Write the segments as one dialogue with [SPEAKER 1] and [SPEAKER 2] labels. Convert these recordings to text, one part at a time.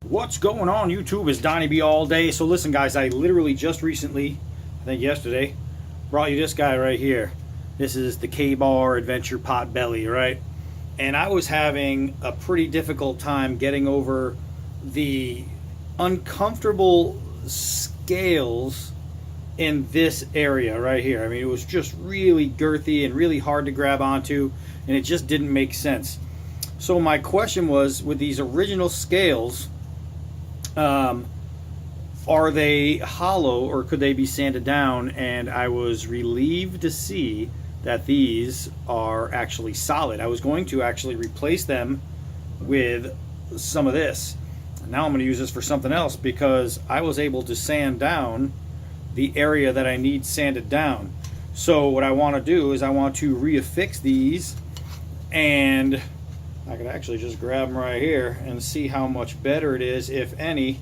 [SPEAKER 1] What's going on YouTube? Is Donnie B all day. So listen guys, I literally just recently, I think yesterday, brought you this guy right here. This is the K-Bar Adventure Potbelly, right? And I was having a pretty difficult time getting over the uncomfortable scales in this area right here. I mean, it was just really girthy and really hard to grab onto, and it just didn't make sense. So my question was, with these original scales, are they hollow or could they be sanded down? And I was relieved to see that these are actually solid. I was going to actually replace them with some of this. Now I'm going to use this for something else because I was able to sand down the area that I need sanded down. So what I want to do is I want to reaffix these, and I could actually just grab them right here and see how much better it is, if any.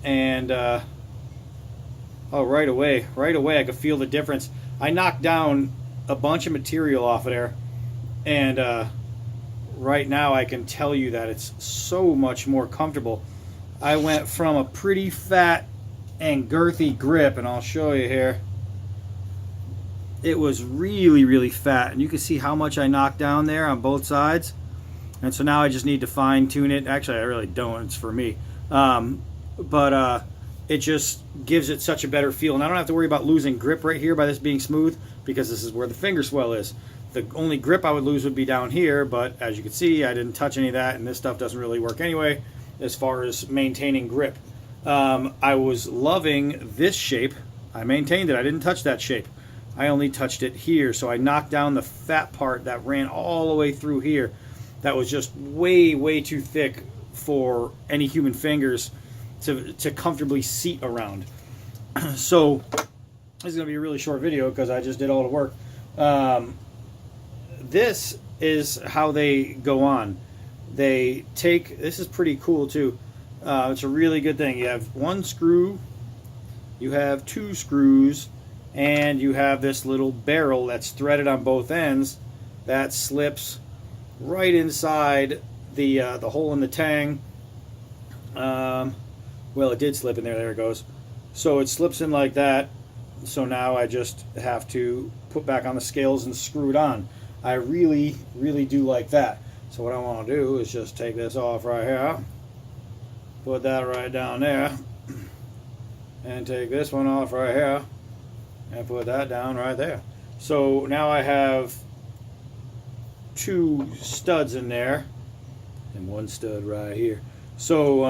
[SPEAKER 1] And oh, right away I could feel the difference. I knocked down a bunch of material off of there, and right now I can tell you that it's so much more comfortable. I went from a pretty fat and girthy grip, and I'll show you here. It was really fat, and you can see how much I knocked down there on both sides. And so now I just need to fine tune it. Actually, I really don't. It's for me. But it just gives it such a better feel. And I don't have to worry about losing grip right here by this being smooth, because this is where the finger swell is. The only grip I would lose would be down here, but as you can see, I didn't touch any of that, and this stuff doesn't really work anyway as far as maintaining grip. I was loving this shape. I maintained it. I didn't touch that shape. I only touched it here. So I knocked down the fat part that ran all the way through here. That was just way too thick for any human fingers to comfortably seat around. So this is going to be a really short video because I just did all the work. This is how they go on. They take, this is pretty cool too. It's a really good thing. You have one screw, you have two screws, and you have this little barrel that's threaded on both ends that slips right inside the hole in the tang. Well, it did slip in there. There it goes. So it slips in like that. So now I just have to put back on the scales and screw it on. I really do like that. So what I want to do is just take this off right here, put that right down there, and take this one off right here and put that down right there. So now I have two studs in there and one stud right here. So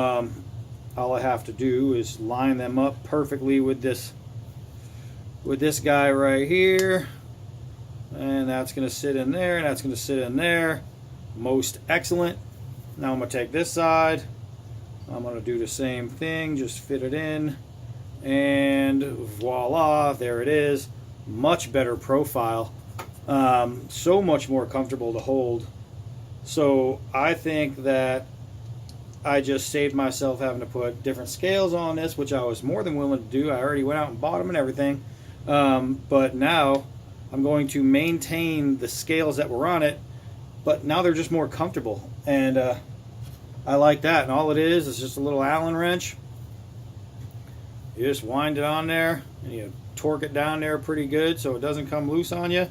[SPEAKER 1] all I have to do is line them up perfectly with this guy right here, and that's going to sit in there, and that's going to sit in there. Most excellent. Now I'm going to take this side. I'm going to do the same thing, just fit it in, and voila, there it is. Much better profile. So much more comfortable to hold. So I think that I just saved myself having to put different scales on this, which I was more than willing to do. I already went out and bought them and everything. But now I'm going to maintain the scales that were on it, but now they're just more comfortable. And I like that. And all it is just a little Allen wrench. You just wind it on there, and you torque it down there pretty good so it doesn't come loose on you.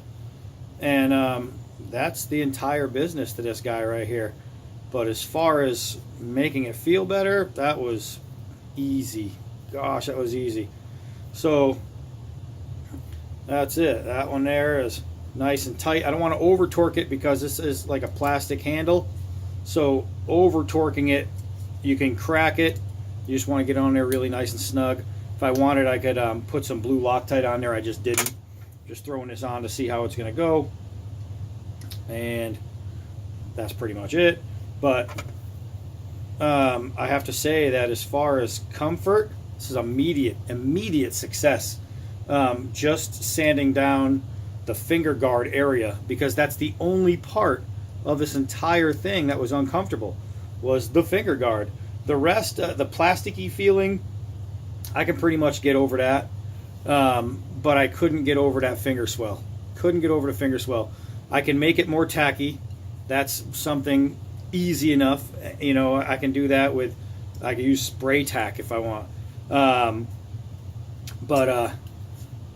[SPEAKER 1] And that's the entire business to this guy right here. But as far as making it feel better, that was easy. Gosh, that was easy. So that's it. That one there is nice and tight. I don't want to over torque it because this is like a plastic handle. So over torquing it, you can crack it. You just want to get on there really nice and snug. If I wanted, I could put some blue Loctite on there. I just didn't. Just throwing this on to see how it's going to go. And that's pretty much it. But I have to say that as far as comfort, this is immediate success. Just sanding down the finger guard area, because that's the only part of this entire thing that was uncomfortable, was the finger guard. The rest, the plasticky feeling, I can pretty much get over that. But I couldn't get over that finger swell. Couldn't get over the finger swell. I can make it more tacky. That's something easy enough. You know, I can do that with I could use spray tack if I want.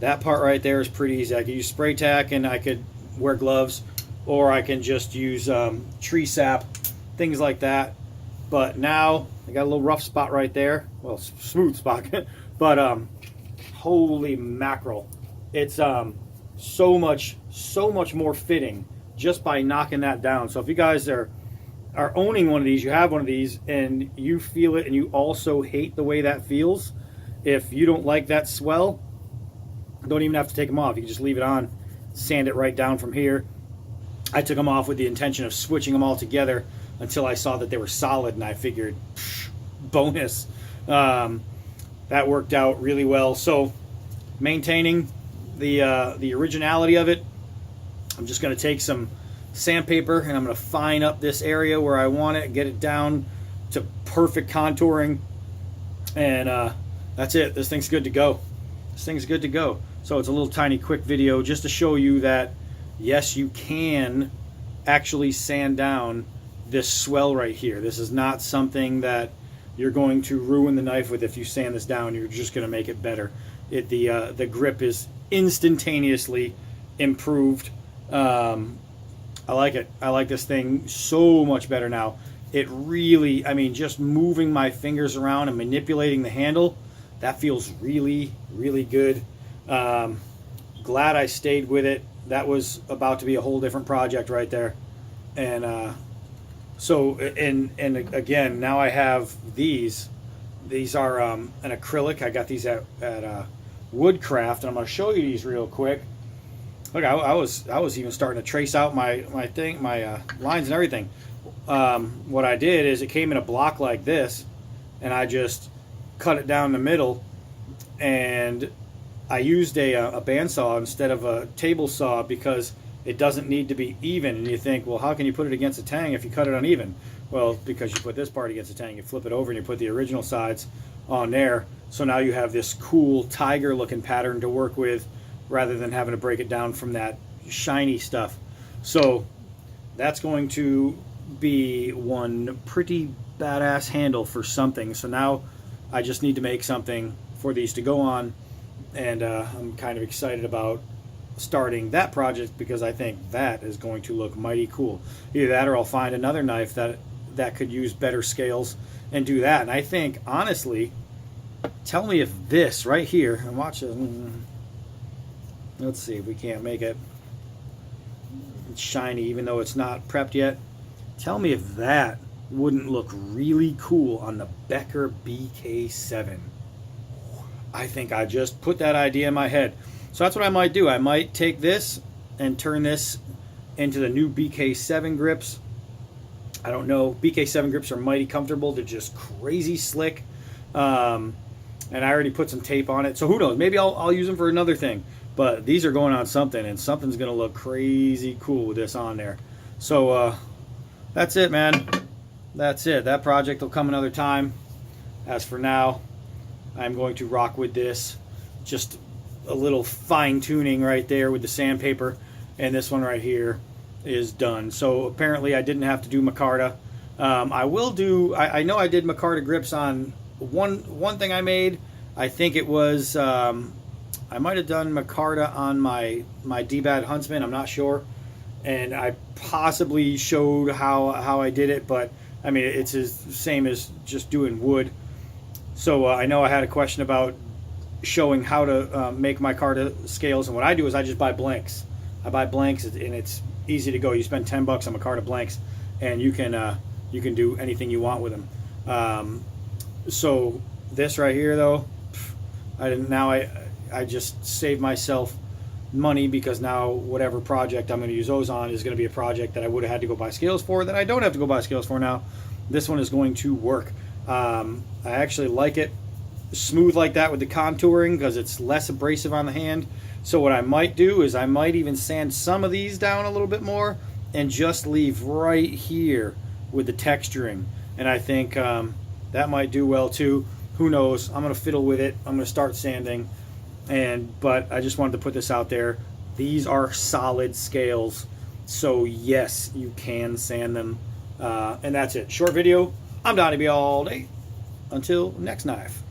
[SPEAKER 1] That part right there is pretty easy. I could use spray tack, and I could wear gloves, or I can just use tree sap, things like that. But now I got a little rough spot right there. Well, smooth spot. But holy mackerel, it's so much more fitting just by knocking that down. So if you guys are owning one of these, you have one of these, and you feel it, and you also hate the way that feels, if you don't like that swell, don't even have to take them off. You can just leave it on, sand it right down from here. I took them off with the intention of switching them all together until I saw that they were solid, and I figured, bonus. That worked out really well. So maintaining the originality of it, I'm just going to take some sandpaper, and I'm going to fine up this area where I want it, get it down to perfect contouring, and that's it. This thing's good to go. This thing's good to go. So it's a little tiny quick video just to show you that yes, you can actually sand down this swell right here. This is not something that you're going to ruin the knife with. If you sand this down, you're just going to make it better. The grip is instantaneously improved. I like it. I like this thing so much better now. It really, I mean, just moving my fingers around and manipulating the handle, that feels really, really good. Glad I stayed with it. That was about to be a whole different project right there. And again, now I have these. These are an acrylic. I got these at Woodcraft, and I'm going to show you these real quick. Look, I was even starting to trace out my lines and everything. What I did is it came in a block like this, and I just cut it down the middle, and I used a bandsaw instead of a table saw because it doesn't need to be even. And you think, well, how can you put it against a tang if you cut it uneven? Well, because you put this part against a tang, you flip it over, and you put the original sides on there. So now you have this cool tiger looking pattern to work with, rather than having to break it down from that shiny stuff. So that's going to be one pretty badass handle for something. So now I just need to make something for these to go on, and I'm kind of excited about starting that project because I think that is going to look mighty cool. Either that, or I'll find another knife that could use better scales and do that. And I think, honestly, tell me if this right here, and watch it. Let's see if we can't make it shiny even though it's not prepped yet. Tell me if that wouldn't look really cool on the Becker BK7. I think I just put that idea in my head. So that's what I might do. I might take this and turn this into the new BK7 grips. I don't know. BK7 grips are mighty comfortable. They're just crazy slick. And I already put some tape on it. So who knows? Maybe I'll use them for another thing. But these are going on something, and something's going to look crazy cool with this on there. So that's it, man. That's it. That project will come another time. As for now, I'm going to rock with this. Just a little fine-tuning right there with the sandpaper. And this one right here is done. So apparently I didn't have to do micarta. I will do... I know I did micarta grips on one thing I made. I think it was... I might have done micarta on my D-Bad Huntsman. I'm not sure. And I possibly showed how I did it, but I mean, it's the same as just doing wood. So I know I had a question about showing how to make micarta scales, and what I do is I just buy blanks. I buy blanks, and it's easy to go. You spend $10 on micarta blanks, and you can do anything you want with them. So this right here, though, I just saved myself money, because now whatever project I'm going to use those on is going to be a project that I would have had to go buy scales for, that I don't have to go buy scales for now. This one is going to work. I actually like it smooth like that with the contouring, because it's less abrasive on the hand. So what I might do is I might even sand some of these down a little bit more and just leave right here with the texturing. And I think that might do well too. Who knows? I'm going to fiddle with it. I'm going to start sanding. But I just wanted to put this out there. These are solid scales, so yes, you can sand them. And that's it. Short video. I'm Donnie B all day. until next knife.